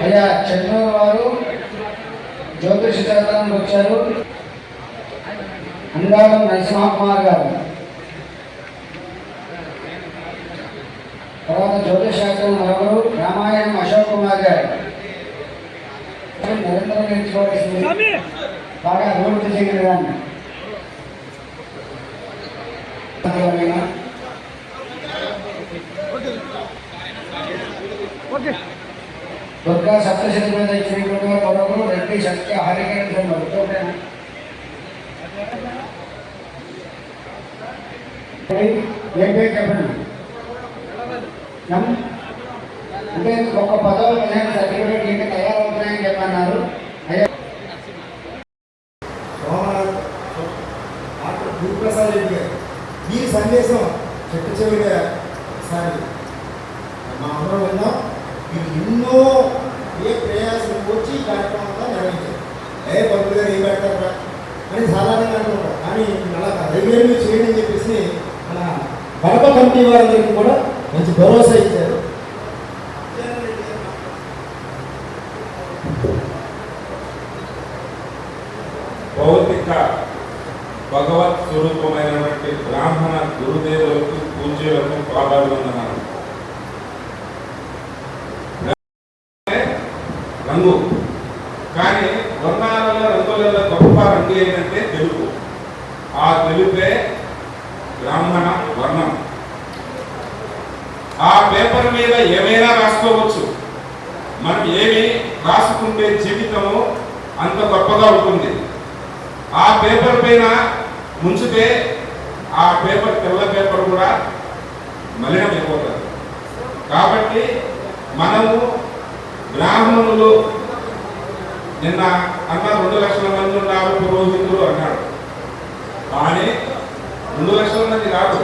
అయ్యా చెన్నూరు వారు జ్యోతిష చరిత్రానికి వచ్చారు. అంగారం నరసింహకుమార్ గారు, తర్వాత జ్యోతిష శాస్త్రం మరొకరు రామాయణం అశోక్ కుమార్ గారు. నిరంతరం నేర్చుకోవాల్సింది బాగా అభివృద్ధి చేయగలగాన్ని దుర్గా సప్తశతి మీద ఇచ్చినటువంటి మరొకరు రెడ్డి సత్య హరికరణ చెప్పండి. అంటే ఒక పదవులు సర్టిఫికేట్ ఇంకా తయారవుతున్నాయని చెప్పన్నారు. గురుప్రసాద్ రెడ్డి గారు ఈ సందేశం చెట్టు చెవిగా సారి మా అందరం విన్నాం. మీరు ఎన్నో ప్రయాసం వచ్చి ఈ కార్యక్రమంగా నిర్వహించారు. పంతులు గారు ఏం పెడతారా అని సాధారణంగా అనుకుంటారు, కానీ అలా రెగ్యులర్గా చేయండి అని చెప్పేసి మన కడప కమిటీ వారందరికీ కూడా మంచి భరోసా ఇచ్చారు. భౌతిక భగవత్ స్వరూపమైనటువంటి బ్రాహ్మణ గురుదేవులకు పూజ్యులకు పాదాభివందనాలు. రంగు కానీ వర్ణాలలో రంగులలో గొప్ప రంగు ఏంటంటే తెలుగు. ఆ తెలుగే బ్రాహ్మణ వర్ణం. ఆ పేపర్ మీద ఏమైనా రాసుకోవచ్చు. మనం ఏమి రాసుకుంటే జీవితము అంత గొప్పగా ఉంటుంది. ఆ పేపర్ పైన ముంచితే ఆ పేపర్ తెల్ల పేపర్ కూడా మలినమైపోతుంది. కాబట్టి మనము బ్రాహ్మణులు నిన్న అన్న 2 లక్షల మంది ఉన్నారు పురోహితులు అన్నాడు. కానీ 2 లక్షల మంది కాదు,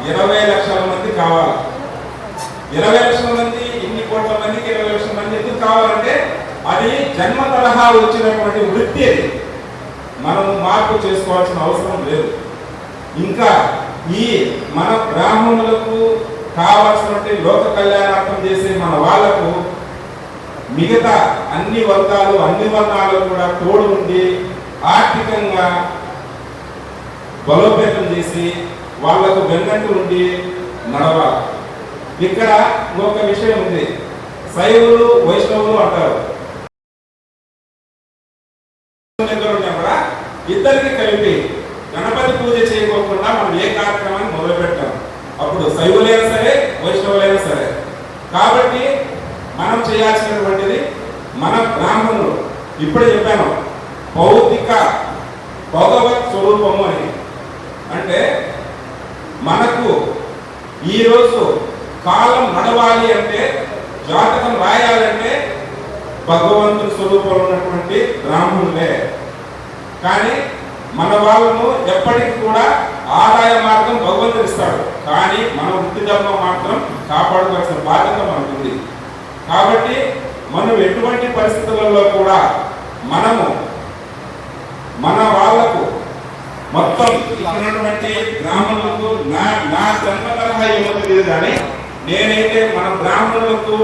20 లక్షల మంది కావాలి. 20 లక్షల మంది, ఇన్ని కోట్ల మందికి 20 లక్షల మంది ఎందుకు కావాలంటే అది జన్మ తరహా వచ్చినటువంటి వృత్తి. అది మనము మార్పు చేసుకోవాల్సిన అవసరం లేదు. ఇంకా ఈ మన బ్రాహ్మణులకు కావాల్సినటువంటి లోక కళ్యాణార్థం చేసే మన వాళ్లకు మిగతా అన్ని వర్గాలు అన్ని వర్గాలు కూడా తోడు ఉండి ఆర్థికంగా బలోపేతం చేసి వాళ్లకు వెన్నంటి ఉండి నడవాలి. ఇక్కడ ఒక విషయం ఉంది, శైవులు వైష్ణవులు అంటారు. ఇద్దరికి కలిపి గణపతి పూజ చేయకోకుండా మనం ఏ కార్యక్రమాన్ని మొదలు పెట్టాం. అప్పుడు శైవులైనా సరే వైష్ణవులైనా సరే. కాబట్టి మనం చేయాల్సినటువంటిది మన బ్రాహ్మణులు ఇప్పుడే చెప్పాను భౌతిక భగవత్ స్వరూపము అని. అంటే మనకు ఈరోజు కాలం నడవాలి అంటే, జాతకం రాయాలంటే భగవంతుని స్వరూపంలో ఉన్నటువంటి బ్రాహ్మణులే. కానీ మన వాళ్ళను ఎప్పటికీ కూడా ఆదాయ మార్గం భగవంతుడు ఇస్తాడు, కానీ మన వృత్తి ధర్మం మాత్రం కాపాడుకోవాల్సిన బాధ్యత మనకుంది. కాబట్టి మనం ఎటువంటి పరిస్థితులలో కూడా మనము మన వాళ్లకు మొత్తం ఇచ్చినటువంటి బ్రాహ్మణులకు నా జన్మ తరహా ఏమో తెలియదు, కానీ నేనైతే మన బ్రాహ్మణులకు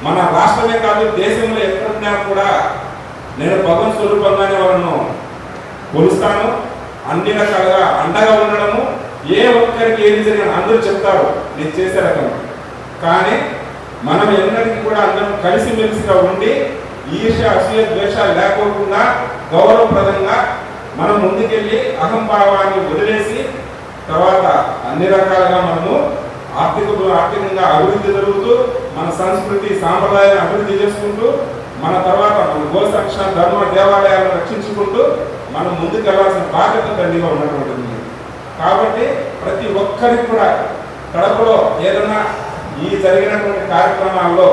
మన రాష్ట్రమే కాదు దేశంలో ఎక్కడున్నా కూడా నేను భగవన్ స్వరూపంగానే వాళ్ళను కొలుస్తాను. అన్ని రకాలుగా అండగా ఉండడము, ఏ ఒక్కరికి ఏది జరిగిన అందరూ చెప్తారు నేను చేసే రకం. కానీ మనం ఎన్నటికీ కూడా అందరం కలిసిమెలిసిగా ఉండి ఈర్ష అసూయ ద్వేషాలు లేకోకుండా గౌరవప్రదంగా మనం ముందుకెళ్ళి అహంభావాన్ని వదిలేసి తర్వాత అన్ని రకాలుగా మనము ఆర్థికంగా అభివృద్ధి జరుగుతూ మన సంస్కృతి సాంప్రదాయాన్ని అభివృద్ధి చేసుకుంటూ మన తర్వాత మన గోసరక్షణ ధర్మ దేవాలయాలను రక్షించుకుంటూ మనం ముందుకు వెళ్ళాల్సిన బాధ్యత తండ్రిగా ఉన్నటువంటిది. కాబట్టి ప్రతి ఒక్కరికి కూడా కడపలో ఏదన్నా ఈ జరిగినటువంటి కార్యక్రమాల్లో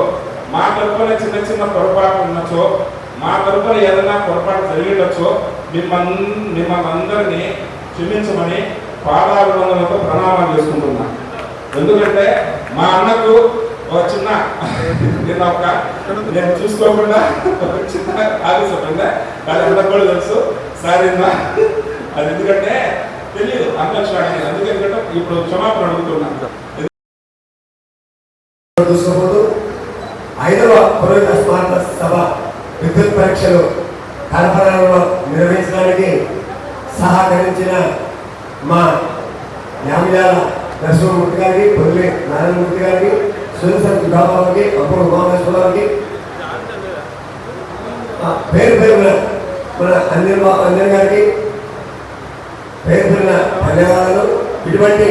మా తరపున చిన్న చిన్న పొరపాటు ఉన్నచో, మా తరపున ఏదైనా పొరపాటు జరిగిండొచ్చో మిమ్మల్ని అందరినీ క్షమించమని పాదాభివందనతో ప్రణామాలు చేసుకుంటున్నా. ఎందుకంటే మా అన్నకు ఒక చిన్న నేను చూసుకోకుండా ఒక చిన్న ఆదేశం అది అందరికి కూడా తెలుసు సార్ అది ఎందుకంటే తెలియదు అంతక్షణ అందుకే ఇప్పుడు క్షమాపణ అడుగుతున్నా. చూసుకోబోతూ 5వ పురోహిత స్మారక సభ విద్యుత్ పరీక్షలు కడపలో నిర్వహించడానికి సహకరించిన మా యామియాల నరసింహమూర్తి గారికి, పొల్లి నారాయణమూర్తి గారికి, సురేశ్వర బాబాకి, అప్పుడు ఉమామేశ్వర గారికి, పేరు పేరున మన అంజన్ గారికి పేరు పేరున ధన్యవాదాలు. ఇటువంటి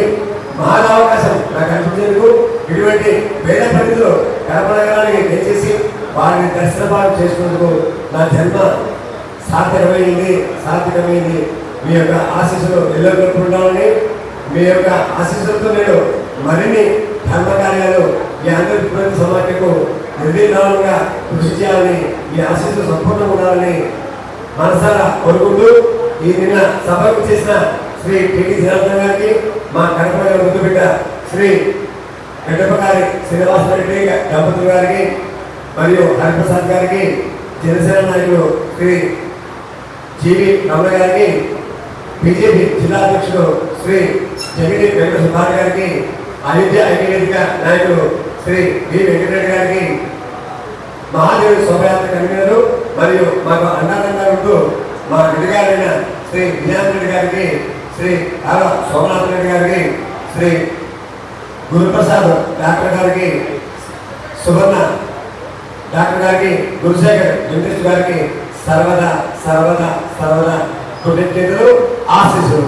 మహానవకాశం నాకు అనిపించేందుకు, ఇటువంటి వేద పండితులు కడప నగరానికి దయచేసి వారిని దర్శనపాటు చేసుకునేందుకు నా జన్మ సార్థకమైంది. మీ యొక్క ఆశీస్సులు ఎల్లగొల్పు ఉండాలని, మీ యొక్క ఆశీస్సులతో నేను మరిన్ని ధర్మ కార్యాలు ఈ ఆంధ్రప్రదేశ్ సమాఖ్యకు నిర్విఘ్నంగా కృషి చేయాలని, ఈ ఆశీస్సులు సంపూర్ణంగా ఉండాలని మనసారా కోరుకుంటూ, ఈ నిన్న సభకు చేసిన శ్రీ టిటి జనార్దన్ గారికి, మా కడప ముద్దుబిడ్డ శ్రీ గడ్డపగారి శ్రీనివాసరెడ్డి దంపతులు గారికి, మరియు హరిప్రసాద్ గారికి, జనసేన నాయకులు శ్రీ జీవి రమణ గారికి, బీజేపీ జిల్లా అధ్యక్షుడు శ్రీ జమిని వెంకట సుధార్ గారికి, అయోధ్య ఐక్యవేదిక నాయకులు శ్రీ వి వెంకటరెడ్డి గారికి, మహాదేవుడి శోభయాత్ర కన్వీనరు మరియు మాకు అన్నాదంగా ఉంటూ మా రెడ్డిగారైన శ్రీ విజయాంద్రెడ్డి గారికి, శ్రీ ఆర సోమనాథ్ రెడ్డి గారికి, శ్రీ గురుప్రసాద్ డాక్టర్ గారికి, సువర్ణ డాక్టర్ గారికి, గురుశేఖర్ వెంకటేష్ గారికి సర్వదా కృతజ్ఞతలు, ఆశీస్సులు.